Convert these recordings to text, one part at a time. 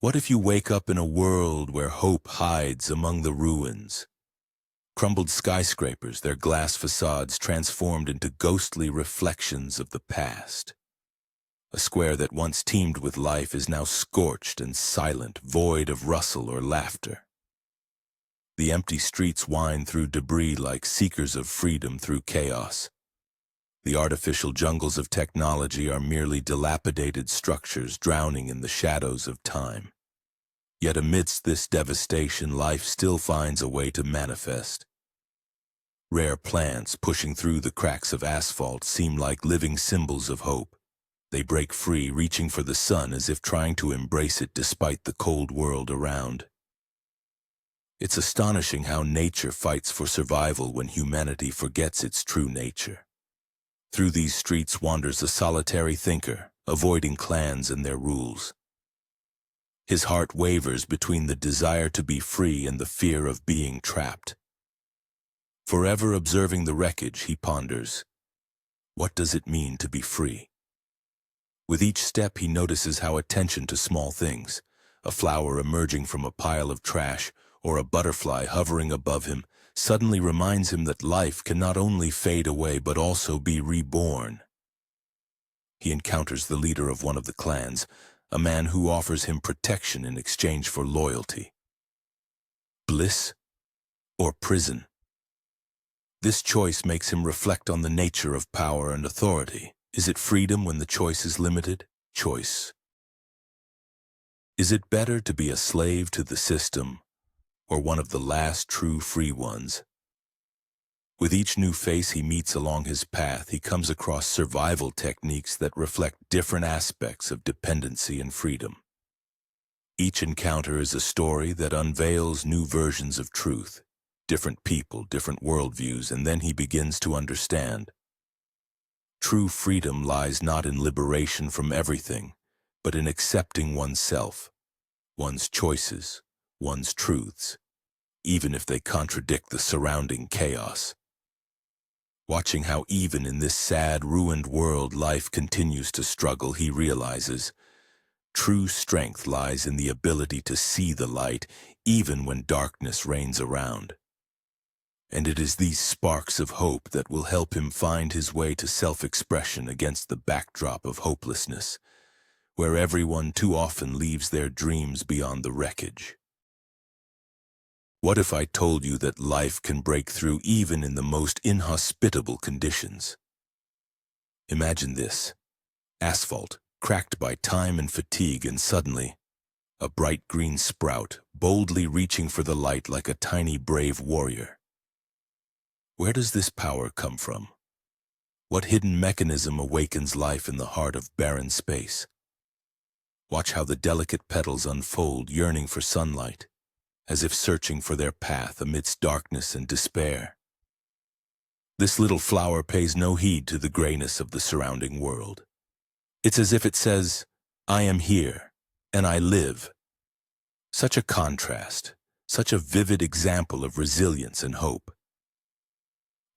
What if you wake up in a world where hope hides among the ruins? Crumbled skyscrapers, their glass facades transformed into ghostly reflections of the past. A square that once teemed with life is now scorched and silent, void of rustle or laughter. The empty streets wind through debris like seekers of freedom through chaos. The artificial jungles of technology are merely dilapidated structures drowning in the shadows of time. Yet amidst this devastation, life still finds a way to manifest. Rare plants pushing through the cracks of asphalt seem like living symbols of hope. They break free, reaching for the sun as if trying to embrace it despite the cold world around. It's astonishing how nature fights for survival when humanity forgets its true nature. Through these streets wanders a solitary thinker, avoiding clans and their rules. His heart wavers between the desire to be free and the fear of being trapped. Forever observing the wreckage, he ponders, what does it mean to be free? With each step, he notices how attention to small things, a flower emerging from a pile of trash or a butterfly hovering above him, suddenly reminds him that life can not only fade away but also be reborn. He encounters the leader of one of the clans, a man who offers him protection in exchange for loyalty. Bliss or prison? This choice makes him reflect on the nature of power and authority. Is it freedom when the choice is limited? Choice. Is it better to be a slave to the system or one of the last true free ones? With each new face he meets along his path, he comes across survival techniques that reflect different aspects of dependency and freedom. Each encounter is a story that unveils new versions of truth, different people, different worldviews, and then he begins to understand. True freedom lies not in liberation from everything, but in accepting oneself, one's choices, one's truths, even if they contradict the surrounding chaos. Watching how even in this sad, ruined world life continues to struggle, he realizes true strength lies in the ability to see the light even when darkness reigns around. And it is these sparks of hope that will help him find his way to self-expression against the backdrop of hopelessness, where everyone too often leaves their dreams beyond the wreckage. What if I told you that life can break through even in the most inhospitable conditions? Imagine this: asphalt, cracked by time and fatigue, and suddenly, a bright green sprout, boldly reaching for the light like a tiny brave warrior. Where does this power come from? What hidden mechanism awakens life in the heart of barren space? Watch how the delicate petals unfold, yearning for sunlight, as if searching for their path amidst darkness and despair. This little flower pays no heed to the grayness of the surrounding world. It's as if it says, I am here, and I live. Such a contrast, such a vivid example of resilience and hope.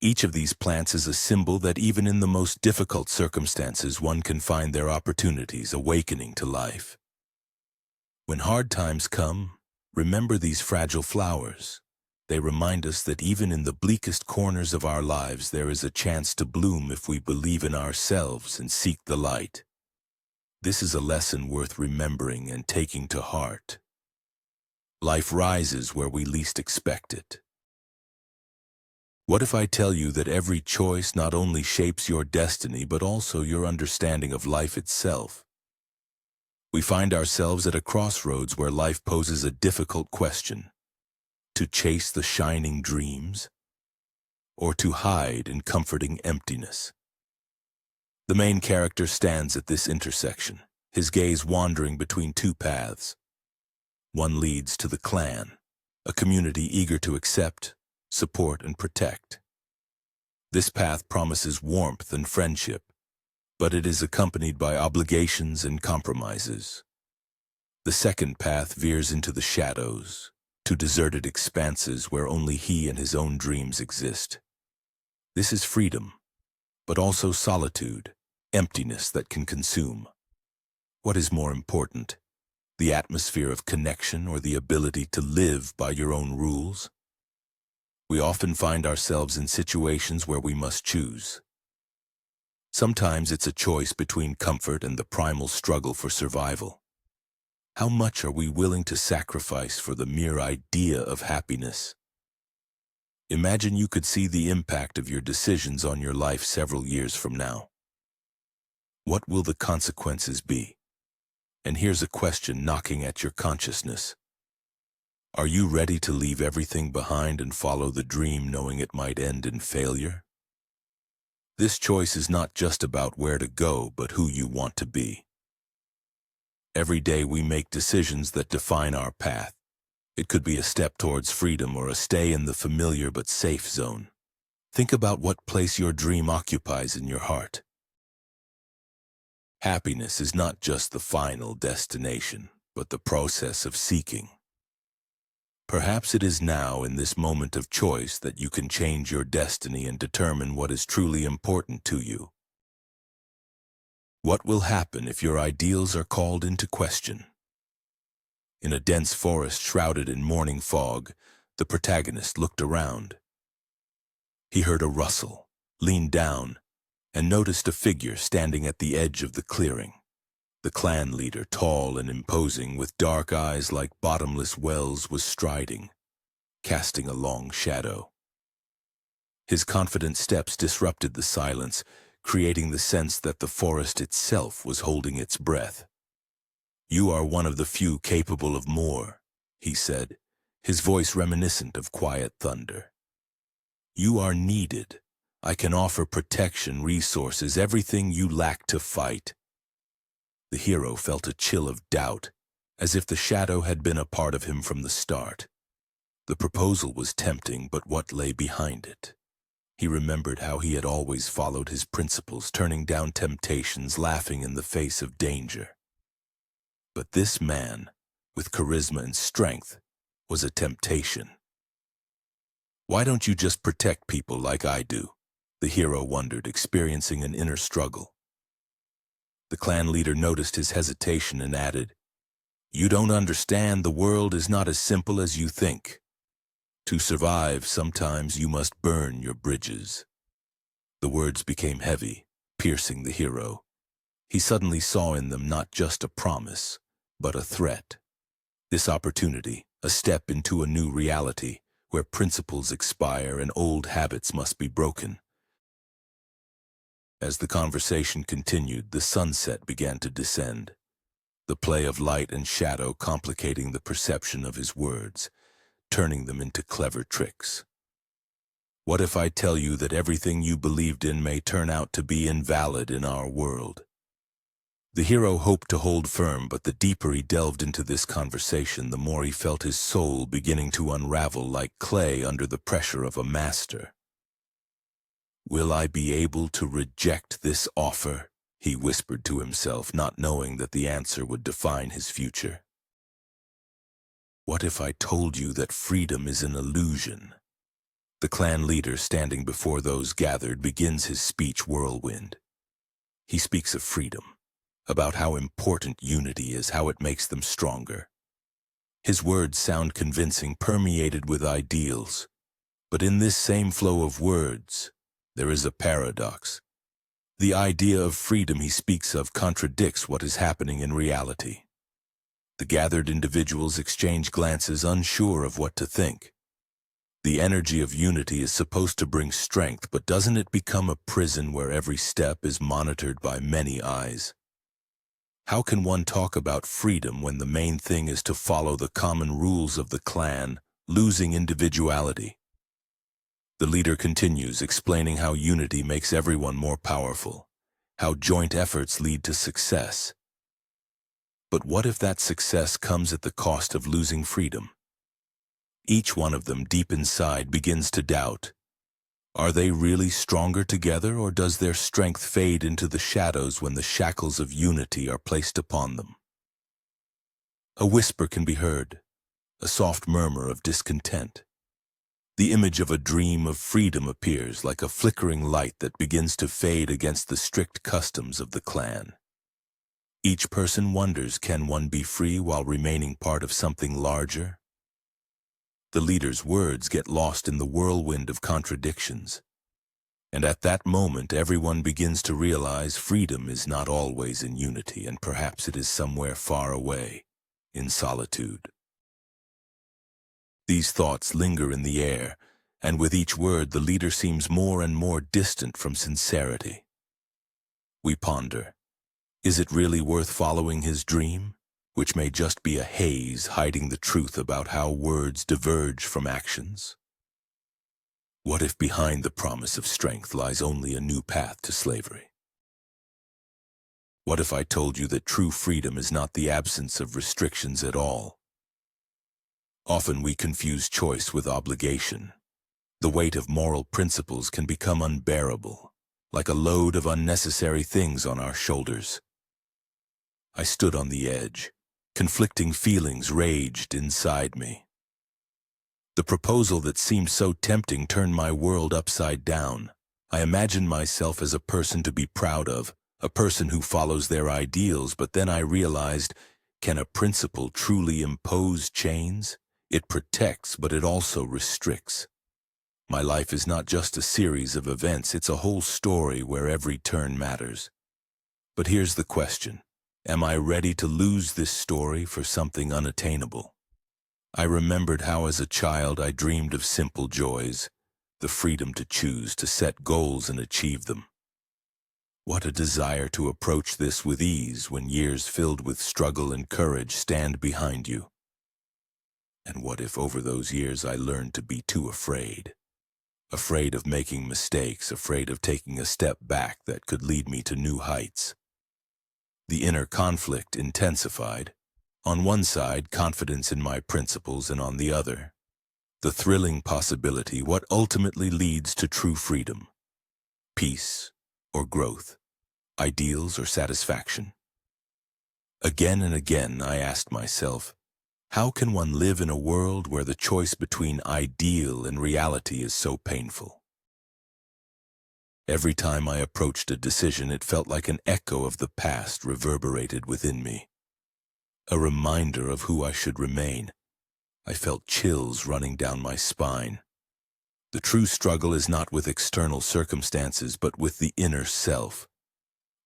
Each of these plants is a symbol that even in the most difficult circumstances one can find their opportunities awakening to life. When hard times come, remember these fragile flowers. They remind us that even in the bleakest corners of our lives there is a chance to bloom if we believe in ourselves and seek the light. This is a lesson worth remembering and taking to heart. Life rises where we least expect it. What if I tell you that every choice not only shapes your destiny but also your understanding of life itself? We find ourselves at a crossroads where life poses a difficult question: to chase the shining dreams, or to hide in comforting emptiness? The main character stands at this intersection, his gaze wandering between two paths. One leads to the clan, a community eager to accept, support, and protect. This path promises warmth and friendship, but it is accompanied by obligations and compromises. The second path veers into the shadows, to deserted expanses where only he and his own dreams exist. This is freedom, but also solitude, emptiness that can consume. What is more important, The atmosphere of connection or the ability to live by your own rules? We often find ourselves in situations where we must choose. Sometimes it's a choice between comfort and the primal struggle for survival. How much are we willing to sacrifice for the mere idea of happiness? Imagine you could see the impact of your decisions on your life several years from now. What will the consequences be? And here's a question knocking at your consciousness. Are you ready to leave everything behind and follow the dream knowing it might end in failure? This choice is not just about where to go, but who you want to be. Every day we make decisions that define our path. It could be a step towards freedom or a stay in the familiar but safe zone. Think about what place your dream occupies in your heart. Happiness is not just the final destination, but the process of seeking. Perhaps it is now, in this moment of choice, that you can change your destiny and determine what is truly important to you. What will happen if your ideals are called into question? In a dense forest shrouded in morning fog, the protagonist looked around. He heard a rustle, leaned down, and noticed a figure standing at the edge of the clearing. The clan leader, tall and imposing, with dark eyes like bottomless wells, was striding, casting a long shadow. His confident steps disrupted the silence, creating the sense that the forest itself was holding its breath. "You are one of the few capable of more," he said, his voice reminiscent of quiet thunder. "You are needed. I can offer protection, resources, everything you lack to fight." The hero felt a chill of doubt, as if the shadow had been a part of him from the start. The proposal was tempting, but what lay behind it? He remembered how he had always followed his principles, turning down temptations, laughing in the face of danger. But this man, with charisma and strength, was a temptation. "Why don't you just protect people like I do?" the hero wondered, experiencing an inner struggle. The clan leader noticed his hesitation and added, "You don't understand. The world is not as simple as you think. To survive, sometimes you must burn your bridges." The words became heavy, piercing the hero. He suddenly saw in them not just a promise, but a threat. This opportunity, a step into a new reality, where principles expire and old habits must be broken. As the conversation continued, the sunset began to descend, the play of light and shadow complicating the perception of his words, turning them into clever tricks. "What if I tell you that everything you believed in may turn out to be invalid in our world?" The hero hoped to hold firm, but the deeper he delved into this conversation, the more he felt his soul beginning to unravel like clay under the pressure of a master. "Will I be able to reject this offer?" he whispered to himself, not knowing that the answer would define his future. "What if I told you that freedom is an illusion?" The clan leader, standing before those gathered, begins his speech whirlwind. He speaks of freedom, about how important unity is, how it makes them stronger. His words sound convincing, permeated with ideals. But in this same flow of words, there is a paradox. The idea of freedom he speaks of contradicts what is happening in reality. The gathered individuals exchange glances, unsure of what to think. The energy of unity is supposed to bring strength, but doesn't it become a prison where every step is monitored by many eyes? How can one talk about freedom when the main thing is to follow the common rules of the clan, losing individuality? The leader continues, explaining how unity makes everyone more powerful, how joint efforts lead to success. But what if that success comes at the cost of losing freedom? Each one of them, deep inside, begins to doubt. Are they really stronger together, or does their strength fade into the shadows when the shackles of unity are placed upon them? A whisper can be heard, a soft murmur of discontent. The image of a dream of freedom appears, like a flickering light that begins to fade against the strict customs of the clan. Each person wonders, can one be free while remaining part of something larger? The leader's words get lost in the whirlwind of contradictions. And at that moment, everyone begins to realize freedom is not always in unity, and perhaps it is somewhere far away, in solitude. These thoughts linger in the air, and with each word, the leader seems more and more distant from sincerity. We ponder, is it really worth following his dream, which may just be a haze hiding the truth about how words diverge from actions? What if behind the promise of strength lies only a new path to slavery? What if I told you that true freedom is not the absence of restrictions at all? Often we confuse choice with obligation. The weight of moral principles can become unbearable, like a load of unnecessary things on our shoulders. I stood on the edge. Conflicting feelings raged inside me. The proposal that seemed so tempting turned my world upside down. I imagined myself as a person to be proud of, a person who follows their ideals, but then I realized, can a principle truly impose chains? It protects, but it also restricts. My life is not just a series of events, it's a whole story where every turn matters. But here's the question. Am I ready to lose this story for something unattainable? I remembered how as a child I dreamed of simple joys, the freedom to choose, to set goals and achieve them. What a desire to approach this with ease when years filled with struggle and courage stand behind you. And what if over those years I learned to be too afraid? Afraid of making mistakes, afraid of taking a step back that could lead me to new heights. The inner conflict intensified. On one side, confidence in my principles, and on the other, the thrilling possibility, what ultimately leads to true freedom. Peace or growth, ideals or satisfaction. Again and again I asked myself, how can one live in a world where the choice between ideal and reality is so painful? Every time I approached a decision, it felt like an echo of the past reverberated within me. A reminder of who I should remain. I felt chills running down my spine. The true struggle is not with external circumstances, but with the inner self.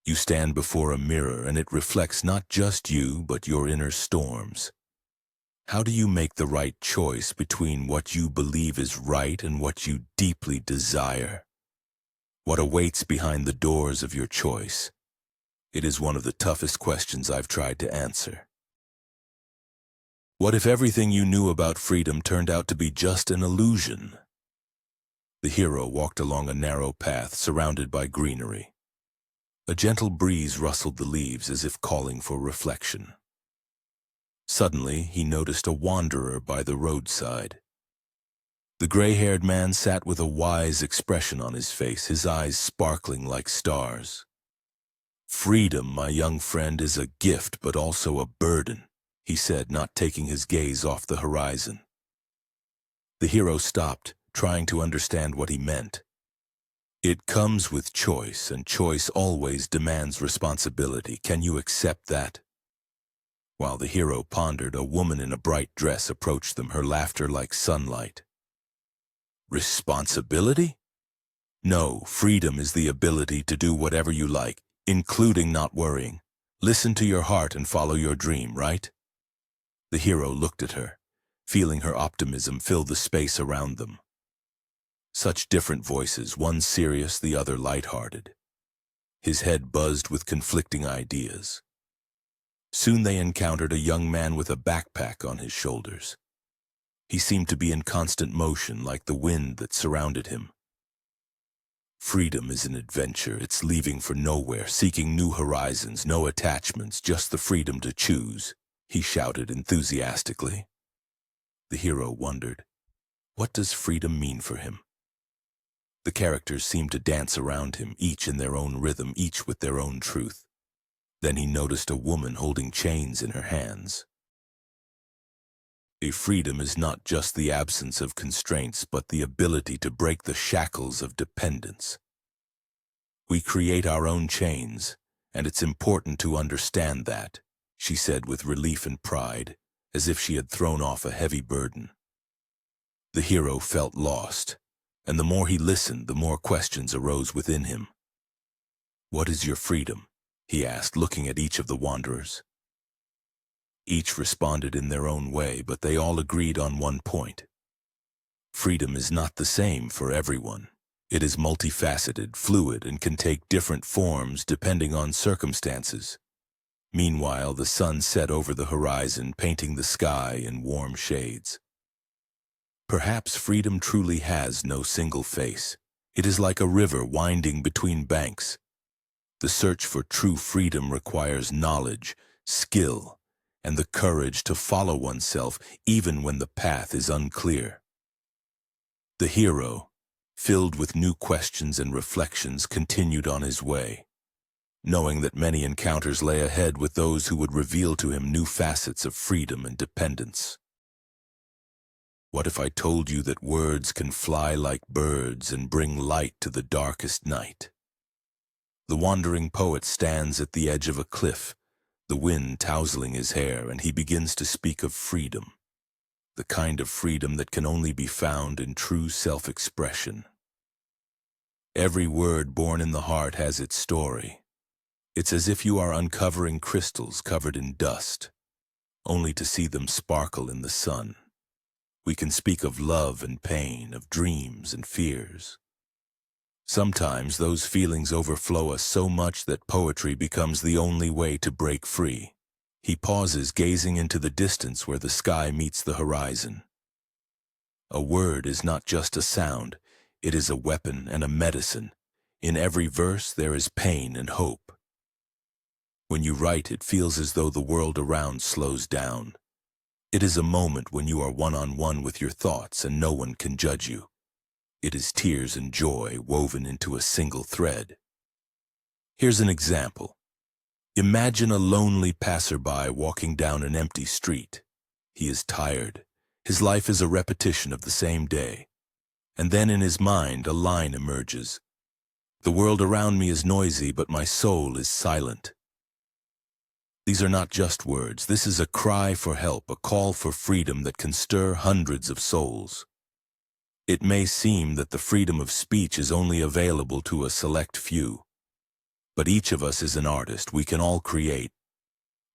You stand before a mirror, and it reflects not just you, but your inner storms. How do you make the right choice between what you believe is right and what you deeply desire? What awaits behind the doors of your choice? It is one of the toughest questions I've tried to answer. What if everything you knew about freedom turned out to be just an illusion? The hero walked along a narrow path surrounded by greenery. A gentle breeze rustled the leaves as if calling for reflection. Suddenly, he noticed a wanderer by the roadside. The gray-haired man sat with a wise expression on his face, his eyes sparkling like stars. "Freedom, my young friend, is a gift but also a burden," he said, not taking his gaze off the horizon. The hero stopped, trying to understand what he meant. "It comes with choice, and choice always demands responsibility. Can you accept that?" While the hero pondered, a woman in a bright dress approached them, her laughter like sunlight. "Responsibility? No, freedom is the ability to do whatever you like, including not worrying. Listen to your heart and follow your dream, right?" The hero looked at her, feeling her optimism fill the space around them. Such different voices, one serious, the other light-hearted. His head buzzed with conflicting ideas. Soon they encountered a young man with a backpack on his shoulders. He seemed to be in constant motion, like the wind that surrounded him. "Freedom is an adventure. It's leaving for nowhere, seeking new horizons, no attachments, just the freedom to choose," he shouted enthusiastically. The hero wondered, what does freedom mean for him? The characters seemed to dance around him, each in their own rhythm, each with their own truth. Then he noticed a woman holding chains in her hands. A freedom is not just the absence of constraints, but the ability to break the shackles of dependence. We create our own chains, And it's important to understand that, she said with relief and pride, as if she had thrown off a heavy burden. The hero felt lost, and the more he listened, the more questions arose within him. "What is your freedom?" he asked, looking at each of the wanderers. Each responded in their own way, but they all agreed on one point. Freedom is not the same for everyone. It is multifaceted, fluid, and can take different forms depending on circumstances. Meanwhile, the sun set over the horizon, painting the sky in warm shades. Perhaps freedom truly has no single face. It is like a river winding between banks. The search for true freedom requires knowledge, skill, and the courage to follow oneself even when the path is unclear. The hero, filled with new questions and reflections, continued on his way, knowing that many encounters lay ahead with those who would reveal to him new facets of freedom and dependence. What if I told you that words can fly like birds and bring light to the darkest night? The wandering poet stands at the edge of a cliff, the wind tousling his hair, and he begins to speak of freedom, the kind of freedom that can only be found in true self-expression. Every word born in the heart has its story. It's as if you are uncovering crystals covered in dust, only to see them sparkle in the sun. We can speak of love and pain, of dreams and fears. Sometimes those feelings overflow us so much that poetry becomes the only way to break free. He pauses, gazing into the distance where the sky meets the horizon. A word is not just a sound, it is a weapon and a medicine. In every verse there is pain and hope. When you write, it feels as though the world around slows down. It is a moment when you are one-on-one with your thoughts and no one can judge you. It is tears and joy woven into a single thread. Here's an example. Imagine a lonely passerby walking down an empty street. He is tired. His life is a repetition of the same day. And then in his mind, a line emerges. The world around me is noisy, but my soul is silent. These are not just words. This is a cry for help, a call for freedom that can stir hundreds of souls. It may seem that the freedom of speech is only available to a select few. But each of us is an artist. We can all create.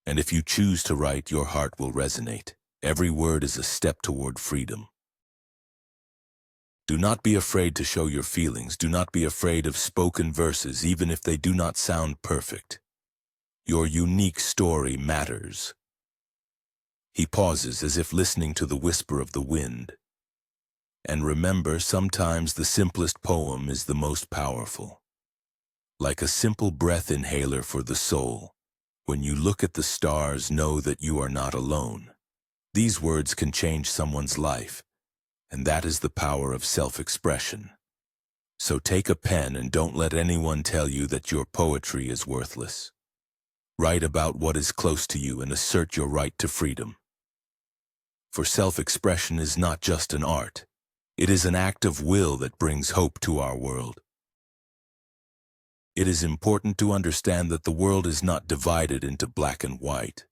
And if you choose to write, your heart will resonate. Every word is a step toward freedom. Do not be afraid to show your feelings. Do not be afraid of spoken verses, even if they do not sound perfect. Your unique story matters. He pauses as if listening to the whisper of the wind. And remember, sometimes the simplest poem is the most powerful. Like a simple breath inhaler for the soul. When you look at the stars, know that you are not alone. These words can change someone's life, and that is the power of self-expression. So take a pen and don't let anyone tell you that your poetry is worthless. Write about what is close to you and assert your right to freedom. For self-expression is not just an art. It is an act of will that brings hope to our world. It is important to understand that the world is not divided into black and white.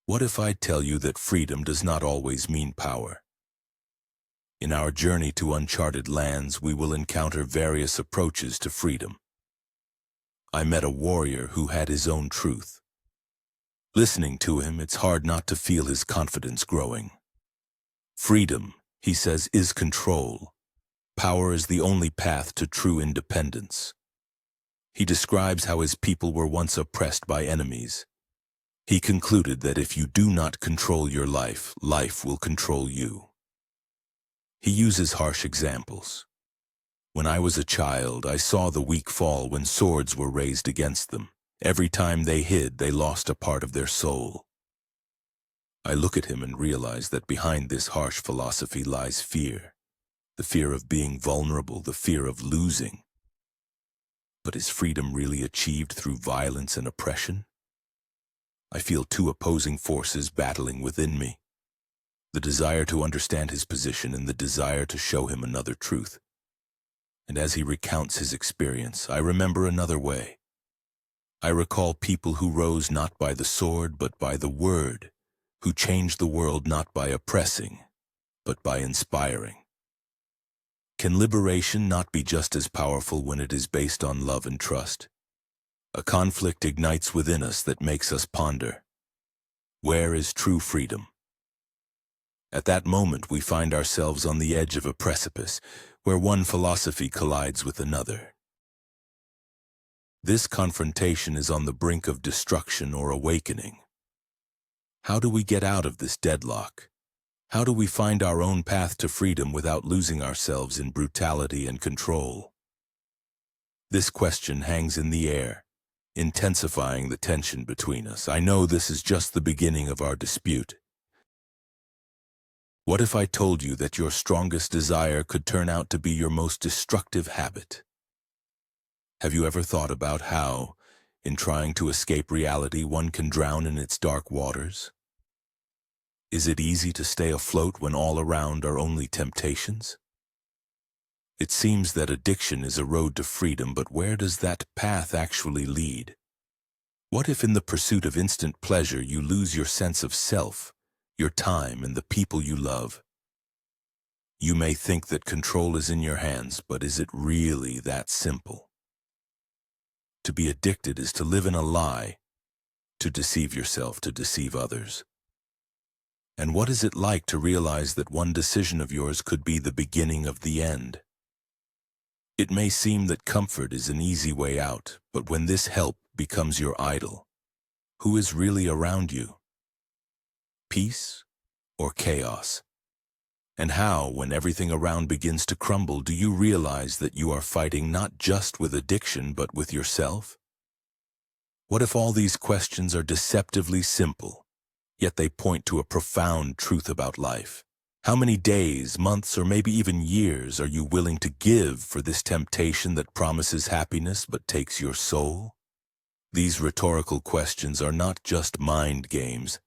What if I tell you that freedom does not always mean power? In our journey to uncharted lands, we will encounter various approaches to freedom. I met a warrior who had his own truth. Listening to him, it's hard not to feel his confidence growing. Freedom, he says, is control. Power is the only path to true independence. He describes how his people were once oppressed by enemies. He concluded that if you do not control your life, life will control you. He uses harsh examples. When I was a child, I saw the weak fall when swords were raised against them. Every time they hid, they lost a part of their soul. I look at him and realize that behind this harsh philosophy lies fear. The fear of being vulnerable, the fear of losing. But is freedom really achieved through violence and oppression? I feel two opposing forces battling within me. The desire to understand his position and the desire to show him another truth. And as he recounts his experience, I remember another way. I recall people who rose not by the sword but by the word, who changed the world not by oppressing, but by inspiring. Can liberation not be just as powerful when it is based on love and trust? A conflict ignites within us that makes us ponder. Where is true freedom? At that moment, we find ourselves on the edge of a precipice, where one philosophy collides with another. This confrontation is on the brink of destruction or awakening. How do we get out of this deadlock? How do we find our own path to freedom without losing ourselves in brutality and control? This question hangs in the air, intensifying the tension between us. I know this is just the beginning of our dispute. What if I told you that your strongest desire could turn out to be your most destructive habit? Have you ever thought about how, in trying to escape reality, one can drown in its dark waters? Is it easy to stay afloat when all around are only temptations? It seems that addiction is a road to freedom, but where does that path actually lead? What if in the pursuit of instant pleasure you lose your sense of self, your time, and the people you love? You may think that control is in your hands, but is it really that simple? To be addicted is to live in a lie, to deceive yourself, to deceive others. And what is it like to realize that one decision of yours could be the beginning of the end? It may seem that comfort is an easy way out, but when this help becomes your idol, who is really around you? Peace or chaos? And how, when everything around begins to crumble, do you realize that you are fighting not just with addiction, but with yourself? What if all these questions are deceptively simple, yet they point to a profound truth about life? How many days, months, or maybe even years are you willing to give for this temptation that promises happiness but takes your soul? These rhetorical questions are not just mind games.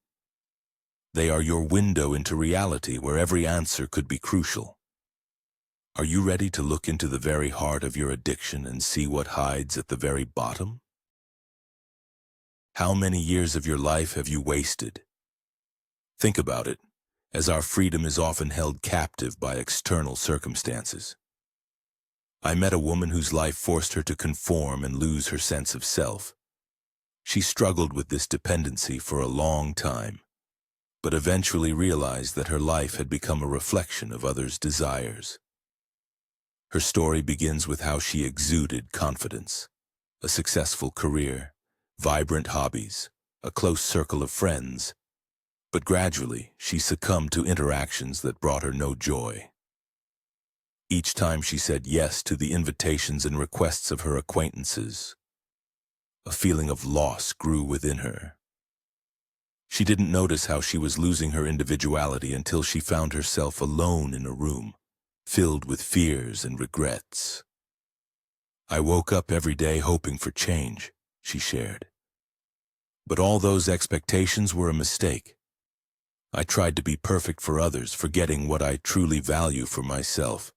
They are your window into reality where every answer could be crucial. Are you ready to look into the very heart of your addiction and see what hides at the very bottom? How many years of your life have you wasted? Think about it, as our freedom is often held captive by external circumstances. I met a woman whose life forced her to conform and lose her sense of self. She struggled with this dependency for a long time, but eventually realized that her life had become a reflection of others' desires. Her story begins with how she exuded confidence, a successful career, vibrant hobbies, a close circle of friends, but gradually she succumbed to interactions that brought her no joy. Each time she said yes to the invitations and requests of her acquaintances, a feeling of loss grew within her. She didn't notice how she was losing her individuality until she found herself alone in a room, filled with fears and regrets. I woke up every day hoping for change, she shared. But all those expectations were a mistake. I tried to be perfect for others, forgetting what I truly value for myself.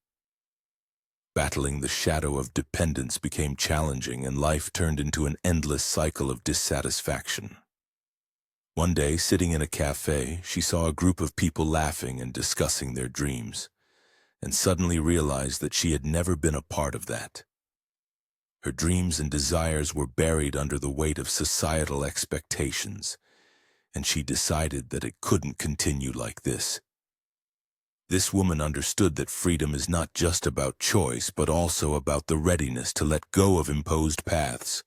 Battling the shadow of dependence became challenging, and life turned into an endless cycle of dissatisfaction. One day, sitting in a cafe, she saw a group of people laughing and discussing their dreams, and suddenly realized that she had never been a part of that. Her dreams and desires were buried under the weight of societal expectations, and she decided that it couldn't continue like this. This woman understood that freedom is not just about choice, but also about the readiness to let go of imposed paths.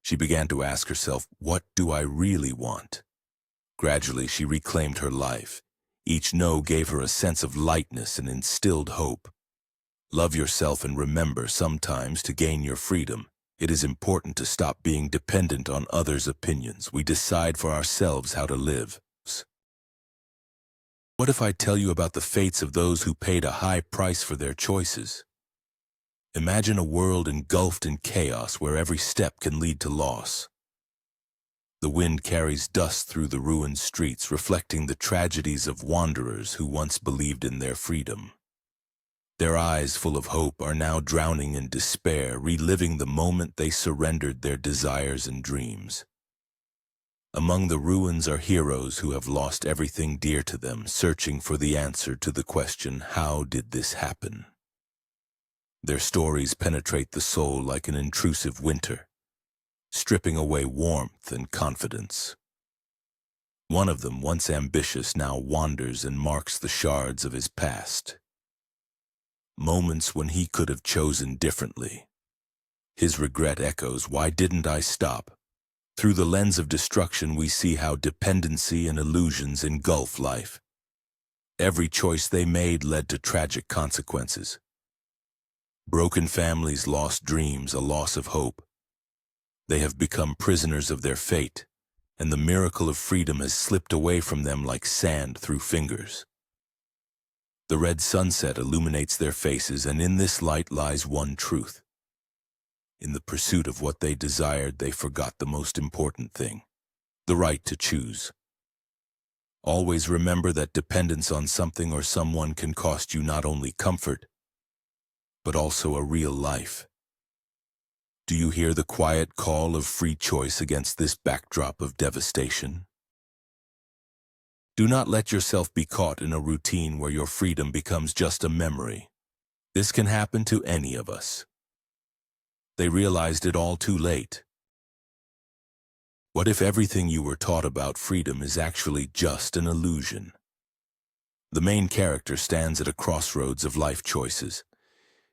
She began to ask herself, what do I really want? Gradually, she reclaimed her life. Each no gave her a sense of lightness and instilled hope. Love yourself and remember, sometimes to gain your freedom, it is important to stop being dependent on others' opinions. We decide for ourselves how to live. What if I tell you about the fates of those who paid a high price for their choices? Imagine a world engulfed in chaos where every step can lead to loss. The wind carries dust through the ruined streets, reflecting the tragedies of wanderers who once believed in their freedom. Their eyes full of hope are now drowning in despair, reliving the moment they surrendered their desires and dreams. Among the ruins are heroes who have lost everything dear to them, searching for the answer to the question, how did this happen? Their stories penetrate the soul like an intrusive winter, stripping away warmth and confidence. One of them, once ambitious, now wanders and marks the shards of his past. Moments when he could have chosen differently. His regret echoes, why didn't I stop? Through the lens of destruction, we see how dependency and illusions engulf life. Every choice they made led to tragic consequences. Broken families, lost dreams, a loss of hope. They have become prisoners of their fate, and the miracle of freedom has slipped away from them like sand through fingers. The red sunset illuminates their faces, and in this light lies one truth. In the pursuit of what they desired, they forgot the most important thing, the right to choose. Always remember that dependence on something or someone can cost you not only comfort, but also a real life. Do you hear the quiet call of free choice against this backdrop of devastation? Do not let yourself be caught in a routine where your freedom becomes just a memory. This can happen to any of us. They realized it all too late. What if everything you were taught about freedom is actually just an illusion? The main character stands at a crossroads of life choices.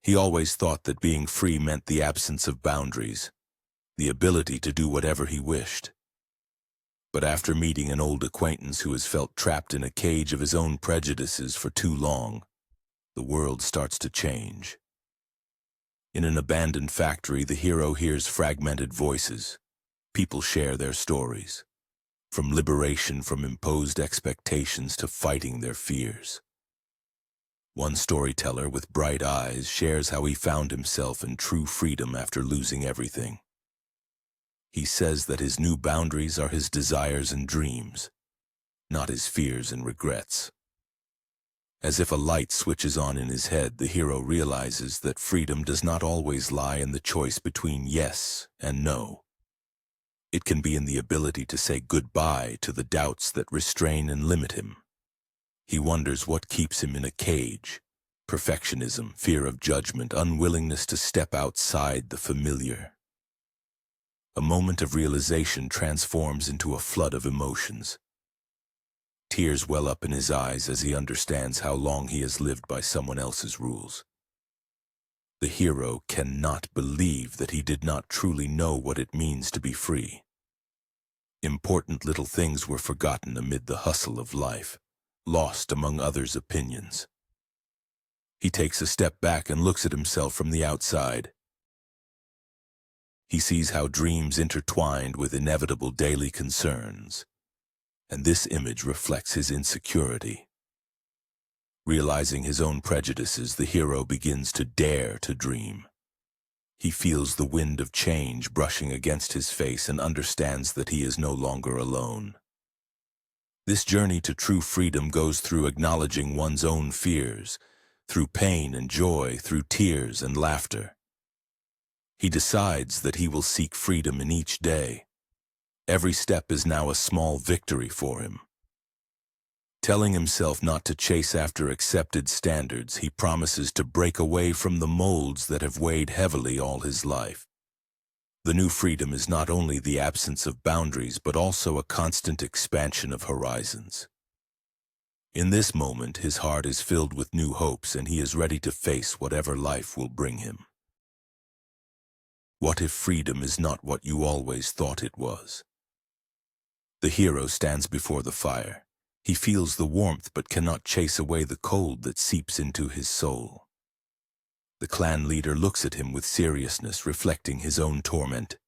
He always thought that being free meant the absence of boundaries, the ability to do whatever he wished. But after meeting an old acquaintance who has felt trapped in a cage of his own prejudices for too long, the world starts to change. In an abandoned factory, the hero hears fragmented voices. People share their stories, from liberation from imposed expectations to fighting their fears. One storyteller with bright eyes shares how he found himself in true freedom after losing everything. He says that his new boundaries are his desires and dreams, not his fears and regrets. As if a light switches on in his head, the hero realizes that freedom does not always lie in the choice between yes and no. It can be in the ability to say goodbye to the doubts that restrain and limit him. He wonders what keeps him in a cage: perfectionism, fear of judgment, unwillingness to step outside the familiar. A moment of realization transforms into a flood of emotions. Tears well up in his eyes as he understands how long he has lived by someone else's rules. The hero cannot believe that he did not truly know what it means to be free. Important little things were forgotten amid the hustle of life, lost among others' opinions. He takes a step back and looks at himself from the outside. He sees how dreams intertwined with inevitable daily concerns, and this image reflects his insecurity. Realizing his own prejudices, the hero begins to dare to dream. He feels the wind of change brushing against his face and understands that he is no longer alone. This journey to true freedom goes through acknowledging one's own fears, through pain and joy, through tears and laughter. He decides that he will seek freedom in each day. Every step is now a small victory for him. Telling himself not to chase after accepted standards, he promises to break away from the molds that have weighed heavily all his life. The new freedom is not only the absence of boundaries, but also a constant expansion of horizons. In this moment, his heart is filled with new hopes, and he is ready to face whatever life will bring him. What if freedom is not what you always thought it was? The hero stands before the fire. He feels the warmth but cannot chase away the cold that seeps into his soul. The clan leader looks at him with seriousness, reflecting his own torment.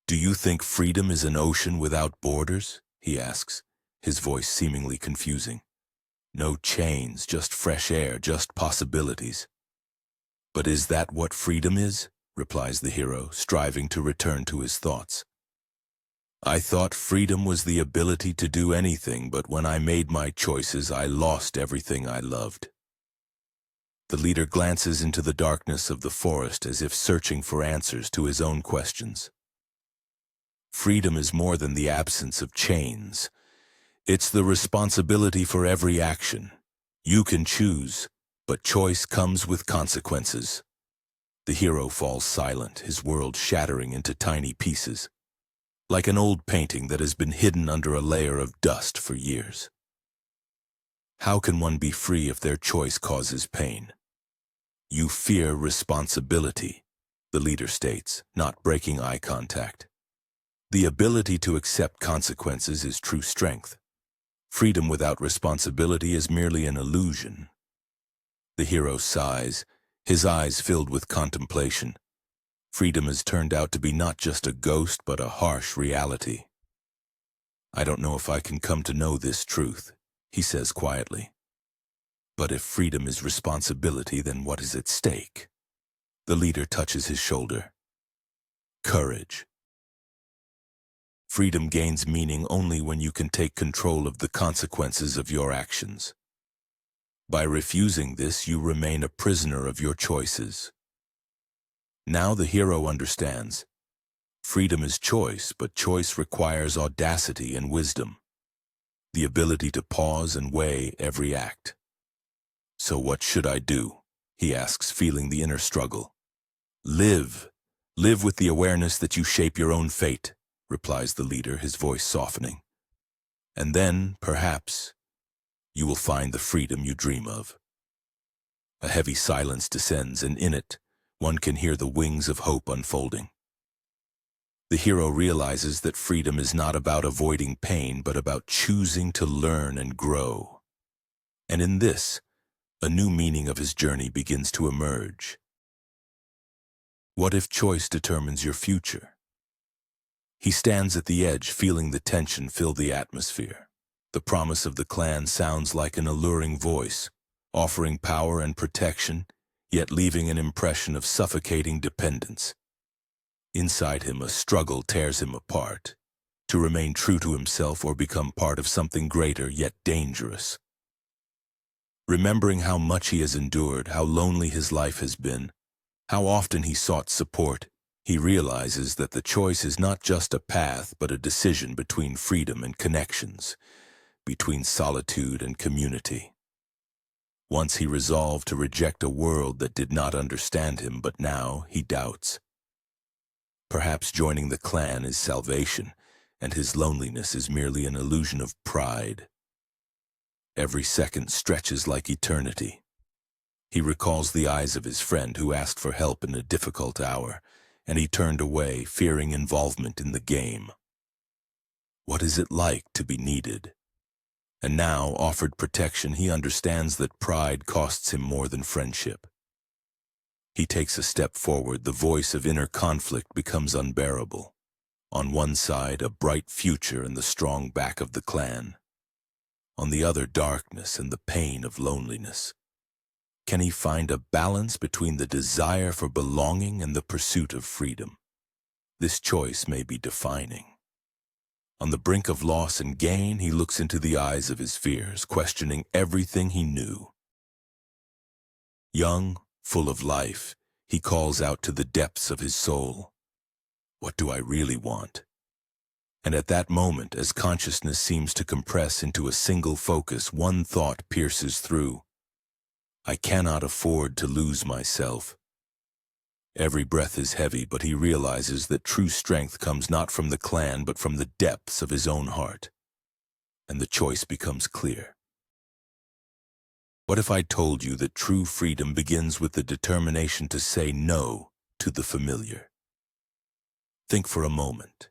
"Do you think freedom is an ocean without borders?" he asks, his voice seemingly confusing. "No chains, just fresh air, just possibilities." "But is that what freedom is?" replies the hero, striving to return to his thoughts. "I thought freedom was the ability to do anything, but when I made my choices, I lost everything I loved." The leader glances into the darkness of the forest as if searching for answers to his own questions. Freedom is more than the absence of chains. It's the responsibility for every action. You can choose, but choice comes with consequences. The hero falls silent, his world shattering into tiny pieces, like an old painting that has been hidden under a layer of dust for years. How can one be free if their choice causes pain? You fear responsibility, the leader states, not breaking eye contact. The ability to accept consequences is true strength. Freedom without responsibility is merely an illusion. The hero sighs, his eyes filled with contemplation. Freedom has turned out to be not just a ghost, but a harsh reality. I don't know if I can come to know this truth, he says quietly. But if freedom is responsibility, then what is at stake? The leader touches his shoulder. Courage. Freedom gains meaning only when you can take control of the consequences of your actions. By refusing this, you remain a prisoner of your choices. Now the hero understands. Freedom is choice, but choice requires audacity and wisdom. The ability to pause and weigh every act. So what should I do? He asks, feeling the inner struggle. Live. Live with the awareness that you shape your own fate, replies the leader, his voice softening. And then, perhaps, you will find the freedom you dream of. A heavy silence descends, and in it, one can hear the wings of hope unfolding. The hero realizes that freedom is not about avoiding pain, but about choosing to learn and grow. And in this, a new meaning of his journey begins to emerge. What if choice determines your future? He stands at the edge, feeling the tension fill the atmosphere. The promise of the clan sounds like an alluring voice, offering power and protection, yet leaving an impression of suffocating dependence. Inside him, a struggle tears him apart, to remain true to himself or become part of something greater yet dangerous. Remembering how much he has endured, how lonely his life has been, how often he sought support, he realizes that the choice is not just a path, but a decision between freedom and connections, between solitude and community. Once he resolved to reject a world that did not understand him, but now he doubts. Perhaps joining the clan is salvation, and his loneliness is merely an illusion of pride. Every second stretches like eternity. He recalls the eyes of his friend who asked for help in a difficult hour, and he turned away, fearing involvement in the game. What is it like to be needed? And now, offered protection, he understands that pride costs him more than friendship. He takes a step forward, the voice of inner conflict becomes unbearable. On one side, a bright future and the strong back of the clan. On the other, darkness and the pain of loneliness. Can he find a balance between the desire for belonging and the pursuit of freedom? This choice may be defining. On the brink of loss and gain, he looks into the eyes of his fears, questioning everything he knew. Young, full of life, he calls out to the depths of his soul. What do I really want? And at that moment, as consciousness seems to compress into a single focus, one thought pierces through. I cannot afford to lose myself. Every breath is heavy, but he realizes that true strength comes not from the clan, but from the depths of his own heart. And the choice becomes clear. What if I told you that true freedom begins with the determination to say no to the familiar? Think for a moment.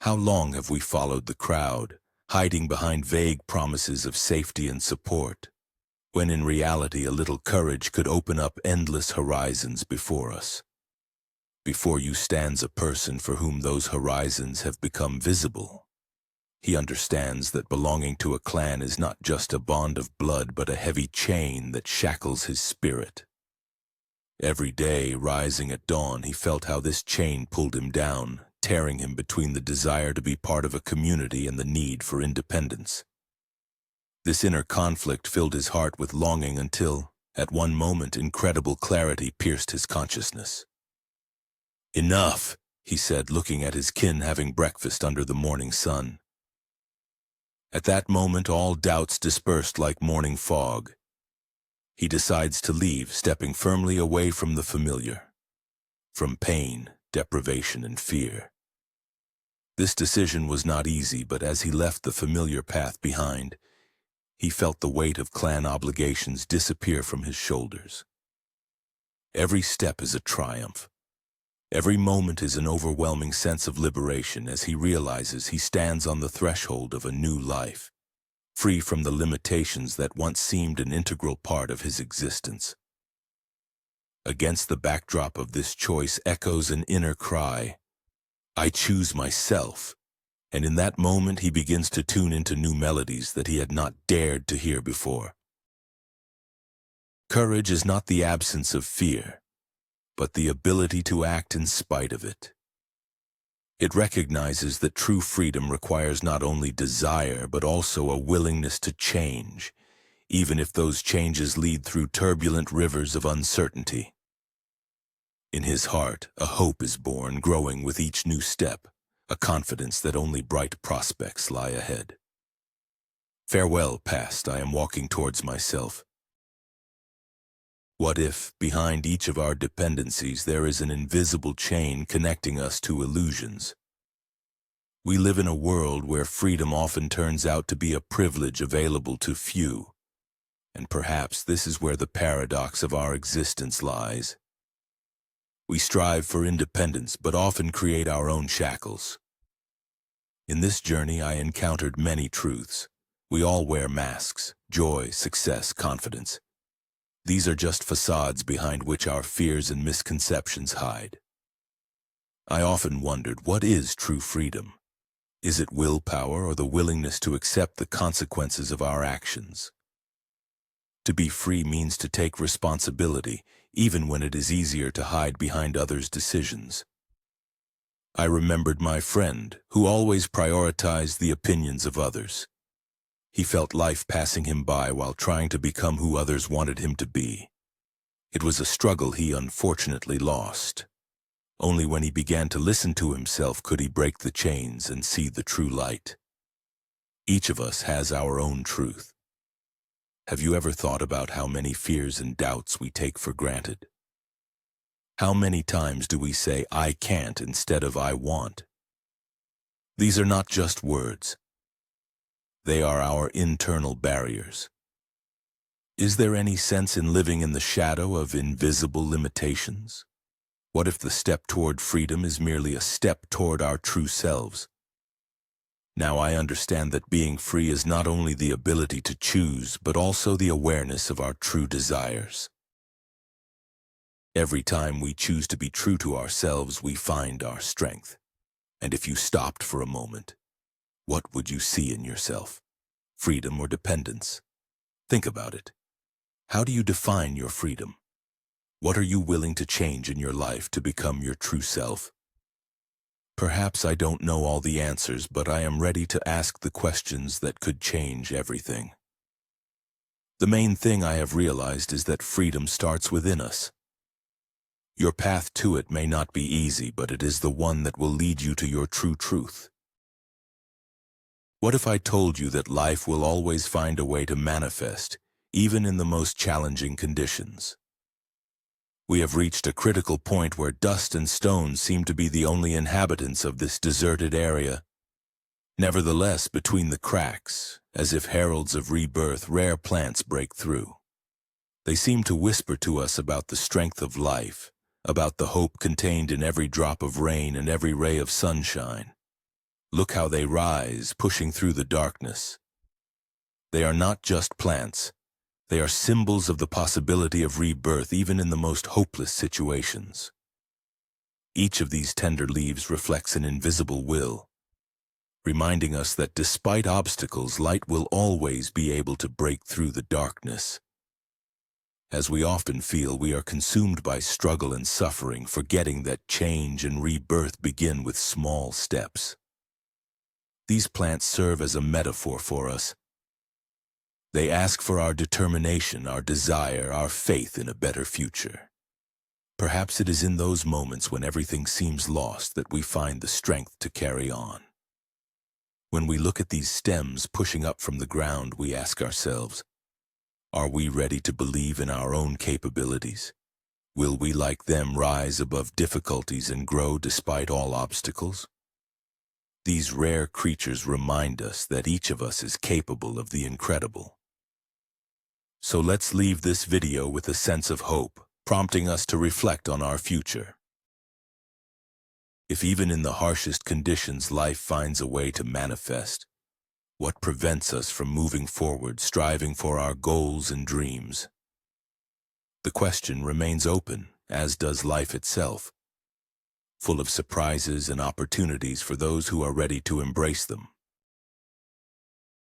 How long have we followed the crowd, hiding behind vague promises of safety and support, when in reality a little courage could open up endless horizons before us? Before you stands a person for whom those horizons have become visible. He understands that belonging to a clan is not just a bond of blood, but a heavy chain that shackles his spirit. Every day, rising at dawn, he felt how this chain pulled him down, tearing him between the desire to be part of a community and the need for independence. This inner conflict filled his heart with longing until, At one moment, incredible clarity pierced his consciousness. "Enough," he said, looking at his kin having breakfast under the morning sun. At that moment, all doubts dispersed like morning fog. He decides to leave, stepping firmly away from the familiar, from pain, deprivation, and fear. This decision was not easy, but as he left the familiar path behind, he felt the weight of clan obligations disappear from his shoulders. Every step is a triumph. Every moment is an overwhelming sense of liberation as he realizes he stands on the threshold of a new life, free from the limitations that once seemed an integral part of his existence. Against the backdrop of this choice echoes an inner cry, "I choose myself," and in that moment he begins to tune into new melodies that he had not dared to hear before. Courage is not the absence of fear, but the ability to act in spite of it. It recognizes that true freedom requires not only desire, but also a willingness to change, even if those changes lead through turbulent rivers of uncertainty. In his heart, a hope is born, growing with each new step, a confidence that only bright prospects lie ahead. Farewell, past, I am walking towards myself. What if, behind each of our dependencies, there is an invisible chain connecting us to illusions? We live in a world where freedom often turns out to be a privilege available to few, and perhaps this is where the paradox of our existence lies. We strive for independence, but often create our own shackles. In this journey, I encountered many truths. We all wear masks: joy, success, confidence. These are just facades behind which our fears and misconceptions hide. I often wondered, what is true freedom? Is it willpower or the willingness to accept the consequences of our actions? To be free means to take responsibility, even when it is easier to hide behind others' decisions. I remembered my friend, who always prioritized the opinions of others. He felt life passing him by while trying to become who others wanted him to be. It was a struggle he unfortunately lost. Only when he began to listen to himself could he break the chains and see the true light. Each of us has our own truth. Have you ever thought about how many fears and doubts we take for granted? How many times do we say, "I can't" instead of "I want"? These are not just words. They are our internal barriers. Is there any sense in living in the shadow of invisible limitations? What if the step toward freedom is merely a step toward our true selves? Now I understand that being free is not only the ability to choose, but also the awareness of our true desires. Every time we choose to be true to ourselves, we find our strength. And if you stopped for a moment, what would you see in yourself? Freedom or dependence? Think about it. How do you define your freedom? What are you willing to change in your life to become your true self? Perhaps I don't know all the answers, but I am ready to ask the questions that could change everything. The main thing I have realized is that freedom starts within us. Your path to it may not be easy, but it is the one that will lead you to your true truth. What if I told you that life will always find a way to manifest, even in the most challenging conditions? We have reached a critical point where dust and stones seem to be the only inhabitants of this deserted area. Nevertheless, between the cracks, as if heralds of rebirth, rare plants break through. They seem to whisper to us about the strength of life, about the hope contained in every drop of rain and every ray of sunshine. Look how they rise, pushing through the darkness. They are not just plants. They are symbols of the possibility of rebirth even in the most hopeless situations. Each of these tender leaves reflects an invisible will, reminding us that despite obstacles, light will always be able to break through the darkness. As we often feel, we are consumed by struggle and suffering, forgetting that change and rebirth begin with small steps. These plants serve as a metaphor for us. They ask for our determination, our desire, our faith in a better future. Perhaps it is in those moments when everything seems lost that we find the strength to carry on. When we look at these stems pushing up from the ground, we ask ourselves, are we ready to believe in our own capabilities? Will we, like them, rise above difficulties and grow despite all obstacles? These rare creatures remind us that each of us is capable of the incredible. So let's leave this video with a sense of hope, prompting us to reflect on our future. If even in the harshest conditions life finds a way to manifest, what prevents us from moving forward, striving for our goals and dreams? The question remains open, as does life itself, full of surprises and opportunities for those who are ready to embrace them.